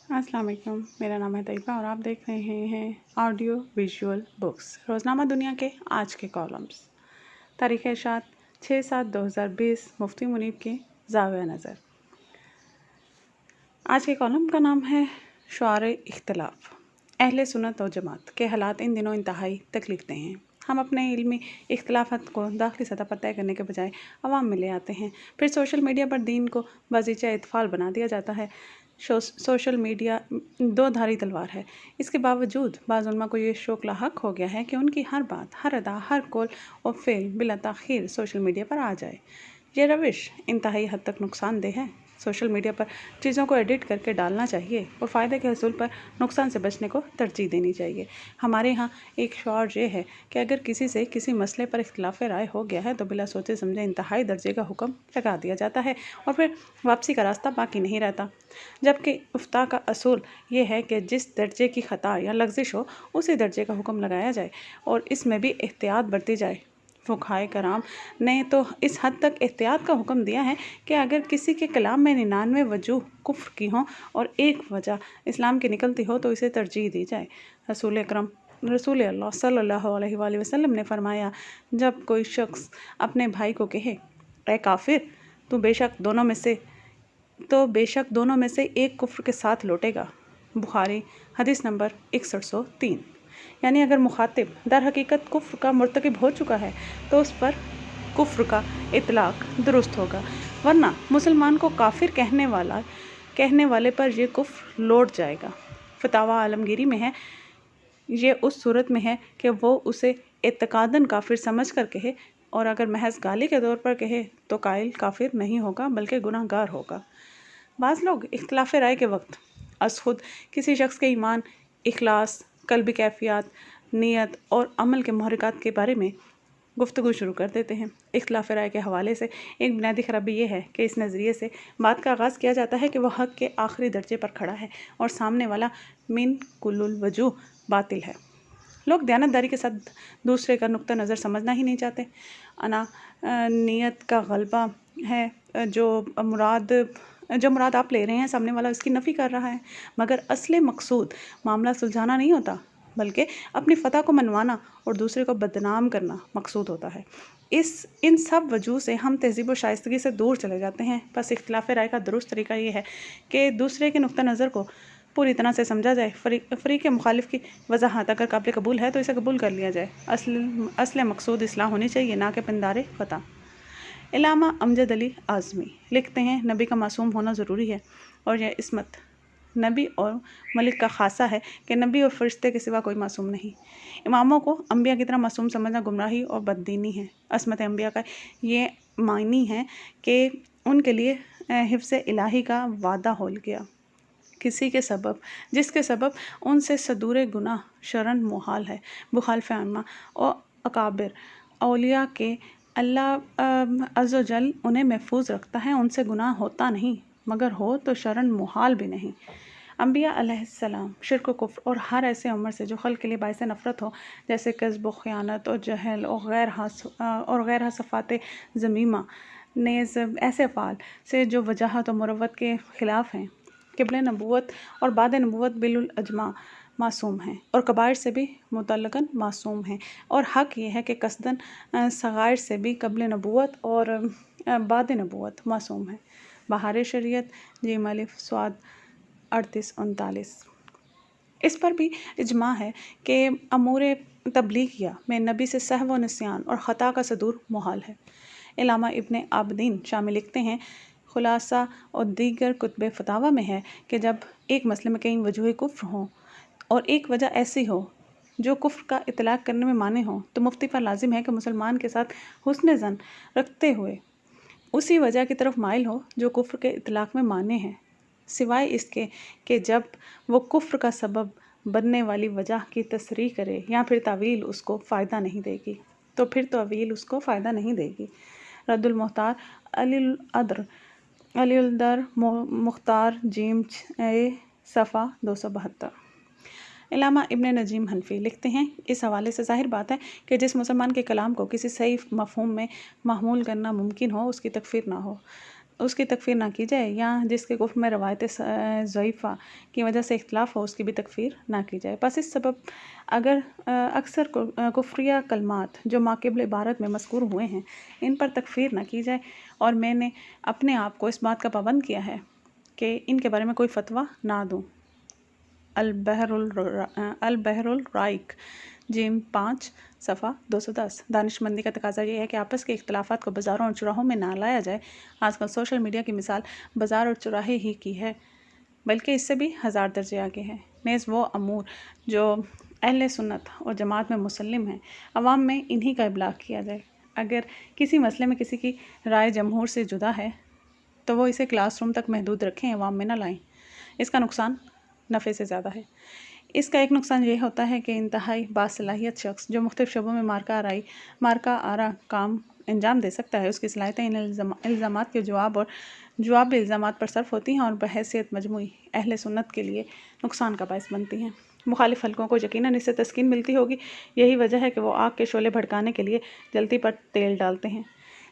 السلام علیکم، میرا نام ہے طیبہ اور آپ دیکھ رہے ہیں آڈیو ویژول بکس روزنامہ دنیا کے آج کے کالمز۔ تاریخ اشاعت 6/7/2020 مفتی منیب کی زاویہ نظر۔ آج کے کالم کا نام ہے شعار اختلاف۔ اہل سنت و جماعت کے حالات ان دنوں انتہائی تکلیف دہ ہیں۔ ہم اپنے علمی اختلافات کو داخلی سطح پر طے کرنے کے بجائے عوام میں لے آتے ہیں، پھر سوشل میڈیا پر دین کو بازیچہ اطفال بنا دیا جاتا ہے۔ سوشل میڈیا دو دھاری تلوار ہے۔ اس کے باوجود بعض علماء کو یہ شوق لاحق ہو گیا ہے کہ ان کی ہر بات، ہر ادا، ہر قول و فعل بلا تاخیر سوشل میڈیا پر آ جائے۔ یہ روش انتہائی حد تک نقصان دہ ہے۔ سوشل میڈیا پر چیزوں کو ایڈٹ کر کے ڈالنا چاہیے اور فائدے کے حصول پر نقصان سے بچنے کو ترجیح دینی چاہیے۔ ہمارے ہاں ایک شعار یہ ہے کہ اگر کسی سے کسی مسئلے پر اختلاف رائے ہو گیا ہے تو بلا سوچے سمجھے انتہائی درجے کا حکم لگا دیا جاتا ہے اور پھر واپسی کا راستہ باقی نہیں رہتا، جبکہ افتاء کا اصول یہ ہے کہ جس درجے کی خطا یا لغزش ہو اسی درجے کا حکم لگایا جائے اور اس میں بھی احتیاط برتی جائے۔ فقہائے کرام نے تو اس حد تک احتیاط کا حکم دیا ہے کہ اگر کسی کے کلام میں 99 وجوہ کفر کی ہوں اور ایک وجہ اسلام کی نکلتی ہو تو اسے ترجیح دی جائے۔ رسول اللہ صلی اللہ علیہ وآلہ وسلم نے فرمایا، جب کوئی شخص اپنے بھائی کو کہے اے کافر، تو بے شک دونوں میں سے ایک کفر کے ساتھ لوٹے گا۔ بخاری حدیث نمبر 6103۔ یعنی اگر مخاطب در حقیقت کفر کا مرتکب ہو چکا ہے تو اس پر کفر کا اطلاق درست ہوگا، ورنہ مسلمان کو کافر کہنے والے پر یہ کفر لوٹ جائے گا۔ فتاویٰ عالمگیری میں ہے، یہ اس صورت میں ہے کہ وہ اسے اعتقاداً کافر سمجھ کر کہے، اور اگر محض گالی کے طور پر کہے تو قائل کافر نہیں ہوگا بلکہ گناہ گار ہوگا۔ بعض لوگ اختلاف رائے کے وقت از خود کسی شخص کے ایمان، اخلاص، قلبی کیفیات، نیت اور عمل کے محرکات کے بارے میں گفتگو شروع کر دیتے ہیں۔ اختلاف رائے کے حوالے سے ایک بنیادی خرابی یہ ہے کہ اس نظریے سے بات کا آغاز کیا جاتا ہے کہ وہ حق کے آخری درجے پر کھڑا ہے اور سامنے والا من کل الوجوہ باطل ہے۔ لوگ دیانتداری کے ساتھ دوسرے کا نقطہ نظر سمجھنا ہی نہیں چاہتے۔ نیت کا غلبہ ہے۔ جو مراد آپ لے رہے ہیں سامنے والا اس کی نفی کر رہا ہے، مگر اصل مقصود معاملہ سلجھانا نہیں ہوتا بلکہ اپنی فتح کو منوانا اور دوسرے کو بدنام کرنا مقصود ہوتا ہے۔ ان سب وجوہ سے ہم تہذیب و شائستگی سے دور چلے جاتے ہیں۔ بس اختلاف رائے کا درست طریقہ یہ ہے کہ دوسرے کے نقطہ نظر کو پوری طرح سے سمجھا جائے۔ فریق مخالف کی وضاحت اگر قابل قبول ہے تو اسے قبول کر لیا جائے۔ اصل مقصود اصلاح ہونی چاہیے، نہ کہ پندار فتح۔ علامہ امجد علی اعظمی لکھتے ہیں، نبی کا معصوم ہونا ضروری ہے، اور یہ عصمت نبی اور ملک کا خاصہ ہے کہ نبی اور فرشتے کے سوا کوئی معصوم نہیں۔ اماموں کو انبیاء کی طرح معصوم سمجھنا گمراہی اور بددینی ہے۔ عصمت انبیاء کا یہ معنی ہے کہ ان کے لیے حفظ الہی کا وعدہ ہو گیا، جس کے سبب ان سے صدور گناہ شرعاً محال ہے۔ مخالف ائمہ اور اکابر اولیاء کے اللہ عز و جل انہیں محفوظ رکھتا ہے، ان سے گناہ ہوتا نہیں، مگر ہو تو شرعاً محال بھی نہیں۔ انبیاء علیہ السلام شرک و کفر اور ہر ایسے عمل سے جو خلق کے لیے باعث نفرت ہو، جیسے کذب و خیانت اور جہل اور غیرہ صفات ذمیمہ، نیز ایسے افعال سے جو وجاہت و مروت کے خلاف ہیں، قبل نبوت اور بعد نبوت بالاجماع معصوم ہیں، اور کبائر سے بھی مطلقاً معصوم ہیں، اور حق یہ ہے کہ قصداً صغائر سے بھی قبل نبوت اور بعد نبوت معصوم ہیں۔ بہار شریعت ج ا ص 3839۔ اس پر بھی اجماع ہے کہ امور تبلیغیہ میں نبی سے سہو و نسیان اور خطا کا صدور محال ہے۔ علامہ ابن عابدین شامی لکھتے ہیں، خلاصہ اور دیگر کتب فتاویٰ میں ہے کہ جب ایک مسئلے میں کئی وجوہ کفر ہوں اور ایک وجہ ایسی ہو جو کفر کا اطلاق کرنے میں مانع ہو، تو مفتی پر لازم ہے کہ مسلمان کے ساتھ حسن ظن رکھتے ہوئے اسی وجہ کی طرف مائل ہو جو کفر کے اطلاق میں مانع ہے، سوائے اس کے کہ جب وہ کفر کا سبب بننے والی وجہ کی تصریح کرے یا پھر تعویل اس کو فائدہ نہیں دے گی۔ رد المختار علی الدر مختار جیم صفحہ 272۔ علامہ ابن نجیم حنفی لکھتے ہیں، اس حوالے سے ظاہر بات ہے کہ جس مسلمان کے کلام کو کسی صحیح مفہوم میں محمول کرنا ممکن ہو اس کی تکفیر نہ ہو۔ اس کی تکفیر نہ کی جائے، یا جس کے کفر میں روایت ضعیفہ کی وجہ سے اختلاف ہو اس کی بھی تکفیر نہ کی جائے۔ پس اس سبب اگر اکثر کفریہ کلمات جو ماقبل عبارت میں مذکور ہوئے ہیں ان پر تکفیر نہ کی جائے، اور میں نے اپنے آپ کو اس بات کا پابند کیا ہے کہ ان کے بارے میں کوئی فتویٰ نہ دوں۔ البحر الرائق جیم 5 صفحہ 210۔ دانش مندی کا تقاضا یہ ہے کہ آپس کے اختلافات کو بازاروں اور چوراہوں میں نہ لایا جائے۔ آج کل سوشل میڈیا کی مثال بازار اور چوراہے ہی کی ہے، بلکہ اس سے بھی ہزار درجے آگے ہے۔ نیز وہ امور جو اہل سنت اور جماعت میں مسلم ہیں، عوام میں انہی کا ابلاغ کیا جائے۔ اگر کسی مسئلے میں کسی کی رائے جمہور سے جدا ہے تو وہ اسے کلاس روم تک محدود رکھیں، عوام میں نہ لائیں۔ اس کا نقصان نفع سے زیادہ ہے۔ اس کا ایک نقصان یہ ہوتا ہے کہ انتہائی باصلاحیت شخص جو مختلف شعبوں میں مارکہ آرا کام انجام دے سکتا ہے، اس کی صلاحیتیں ان الزامات کے جواب الزامات پر صرف ہوتی ہیں اور بحیثیت مجموعی اہل سنت کے لیے نقصان کا باعث بنتی ہیں۔ مخالف حلقوں کو یقیناً اس سے تسکین ملتی ہوگی، یہی وجہ ہے کہ وہ آگ کے شعلے بھڑکانے کے لیے جلتی پر تیل ڈالتے ہیں۔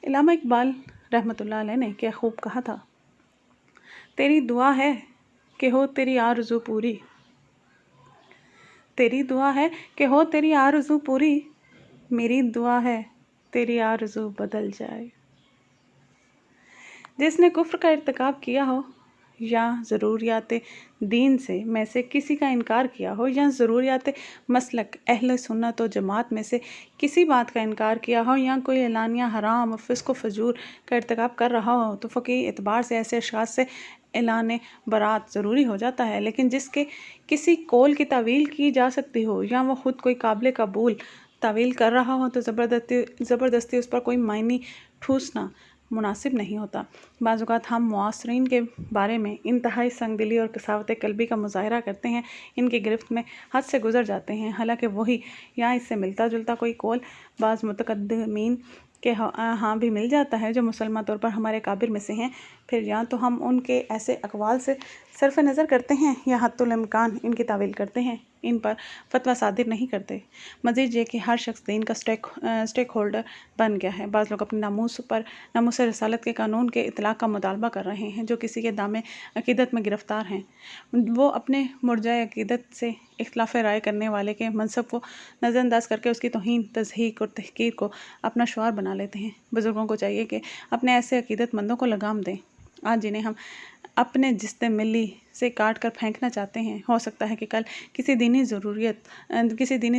علامہ اقبال رحمۃ اللہ علیہ نے کیا خوب کہا تھا، تیری دعا ہے کہ ہو تیری آرزو پوری، تیری دعا ہے کہ ہو تیری آرزو پوری، میری دعا ہے تیری آرزو بدل جائے۔ جس نے کفر کا ارتکاب کیا ہو، یا ضروریات دین میں سے کسی کا انکار کیا ہو، یا ضروریات مسلک اہل سنت و جماعت میں سے کسی بات کا انکار کیا ہو، یا کوئی اعلانیہ حرام و فسق و فجور کا ارتکاب کر رہا ہو، تو فقہی اعتبار سے ایسے اشخاص سے اعلان برات ضروری ہو جاتا ہے۔ لیکن جس کے کسی قول کی تعویل کی جا سکتی ہو، یا وہ خود کوئی قابل قبول تعویل کر رہا ہو، تو زبردستی اس پر کوئی معنی ٹھوسنا مناسب نہیں ہوتا۔ بعض اوقات ہم معاصرین کے بارے میں انتہائی سنگ دلی اور قساوت قلبی کا مظاہرہ کرتے ہیں، ان کی گرفت میں حد سے گزر جاتے ہیں، حالانکہ وہی یا اس سے ملتا جلتا کوئی قول بعض متقدمین کے ہاں بھی مل جاتا ہے جو مسلمہ طور پر ہمارے اکابر میں سے ہیں۔ پھر یا تو ہم ان کے ایسے اقوال سے صرف نظر کرتے ہیں، یا حتی الامکان ان کی تعویل کرتے ہیں، ان پر فتویٰ صادر نہیں کرتے۔ مزید یہ کہ ہر شخص دین کا سٹیک ہولڈر بن گیا ہے۔ بعض لوگ اپنے ناموس رسالت کے قانون کے اطلاق کا مطالبہ کر رہے ہیں، جو کسی کے دام عقیدت میں گرفتار ہیں۔ وہ اپنے مرجع عقیدت سے اختلاف رائے کرنے والے کے منصب کو نظر انداز کر کے اس کی توہین، تضحیک اور تحقیر کو اپنا شعار بنا لیتے ہیں۔ بزرگوں کو چاہیے کہ اپنے ایسے عقیدت مندوں کو لگام دیں، آج جنہیں ہم اپنے جستے ملی سے کاٹ کر پھینکنا چاہتے ہیں۔ ہو سکتا ہے کہ کل کسی دینی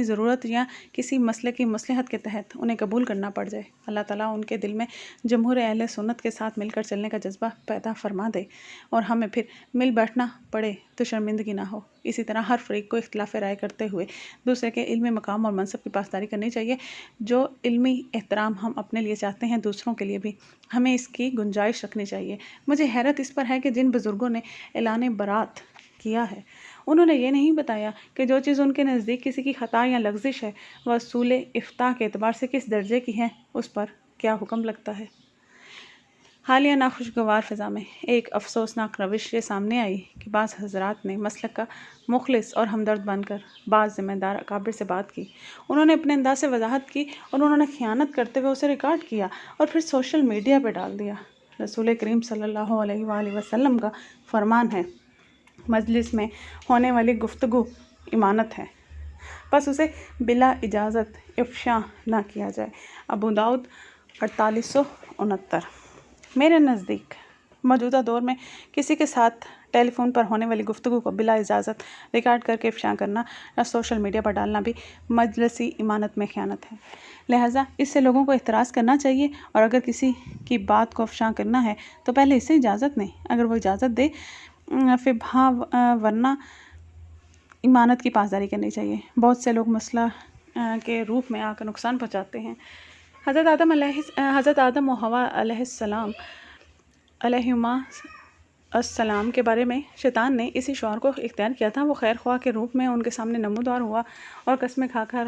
ضرورت یا کسی مسئلے کی مصلحت کے تحت انہیں قبول کرنا پڑ جائے۔ اللہ تعالیٰ ان کے دل میں جمہور اہل سنت کے ساتھ مل کر چلنے کا جذبہ پیدا فرما دے، اور ہمیں پھر مل بیٹھنا پڑے تو شرمندگی نہ ہو۔ اسی طرح ہر فریق کو اختلاف رائے کرتے ہوئے دوسرے کے علمی مقام اور منصب کی پاسداری کرنی چاہیے۔ جو علمی احترام ہم اپنے لیے چاہتے ہیں، دوسروں کے لیے بھی ہمیں اس کی گنجائش رکھنی چاہیے۔ مجھے حیرت اس پر ہے کہ جن بزرگوں نے اعلان برات کیا ہے، انہوں نے یہ نہیں بتایا کہ جو چیز ان کے نزدیک کسی کی خطا یا لغزش ہے، وہ اصول افتاء کے اعتبار سے کس درجے کی ہے، اس پر کیا حکم لگتا ہے۔ حالیہ ناخوشگوار فضا میں ایک افسوسناک روش یہ سامنے آئی کہ بعض حضرات نے مسلک کا مخلص اور ہمدرد بن کر بعض ذمہ دار اکابر سے بات کی۔ انہوں نے اپنے انداز سے وضاحت کی اور انہوں نے خیانت کرتے ہوئے اسے ریکارڈ کیا اور پھر سوشل میڈیا پہ ڈال دیا۔ رسول کریم صلی اللہ علیہ وآلہ وسلم کا فرمان ہے، مجلس میں ہونے والی گفتگو امانت ہے، پس اسے بلا اجازت افشا نہ کیا جائے۔ ابو داؤد 4869۔ میرے نزدیک موجودہ دور میں کسی کے ساتھ ٹیلی فون پر ہونے والی گفتگو کو بلا اجازت ریکارڈ کر کے افشا کرنا یا سوشل میڈیا پر ڈالنا بھی مجلسی امانت میں خیانت ہے۔ لہٰذا اس سے لوگوں کو احتراز کرنا چاہیے، اور اگر کسی کی بات کو افشا کرنا ہے تو پہلے اس سے اجازت نہیں، اگر وہ اجازت دے پھر ورنہ امانت کی پاسداری کرنی چاہیے۔ بہت سے لوگ مسئلہ کے روپ میں آ کر نقصان پہنچاتے ہیں۔ حضرت آدم و حوا علیہما السلام کے بارے میں شیطان نے اسی شعور کو اختیار کیا تھا۔ وہ خیر خواہ کے روپ میں ان کے سامنے نمودار ہوا اور قسمیں کھا کر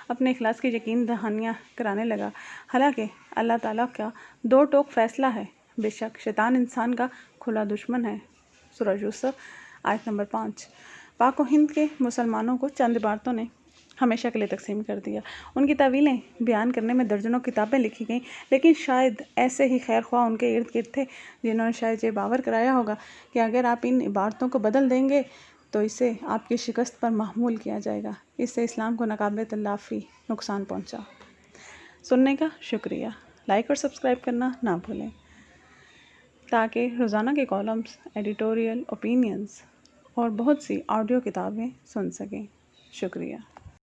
اپنے اخلاص کی یقین دہانیاں کرانے لگا، حالانکہ اللہ تعالیٰ کا دو ٹوک فیصلہ ہے۔ بے شک شیطان انسان کا کھلا دشمن ہے۔ سورہ یوسف آیت نمبر 5۔ پاک و ہند کے مسلمانوں کو چند عبارتوں نے ہمیشہ کے لیے تقسیم کر دیا۔ ان کی تعویلیں بیان کرنے میں درجنوں کتابیں لکھی گئیں، لیکن شاید ایسے ہی خیر خواہ ان کے ارد گرد تھے جنہوں نے شاید یہ باور کرایا ہوگا کہ اگر آپ ان عبارتوں کو بدل دیں گے تو اسے آپ کی شکست پر محمول کیا جائے گا۔ اس سے اسلام کو ناقابل تلافی نقصان پہنچا۔ سننے کا شکریہ۔ لائک اور سبسکرائب کرنا نہ بھولیں تاکہ روزانہ کے کالمز، ایڈیٹوریل، اوپینینز اور بہت سی آڈیو کتابیں سن سکیں۔ شکریہ۔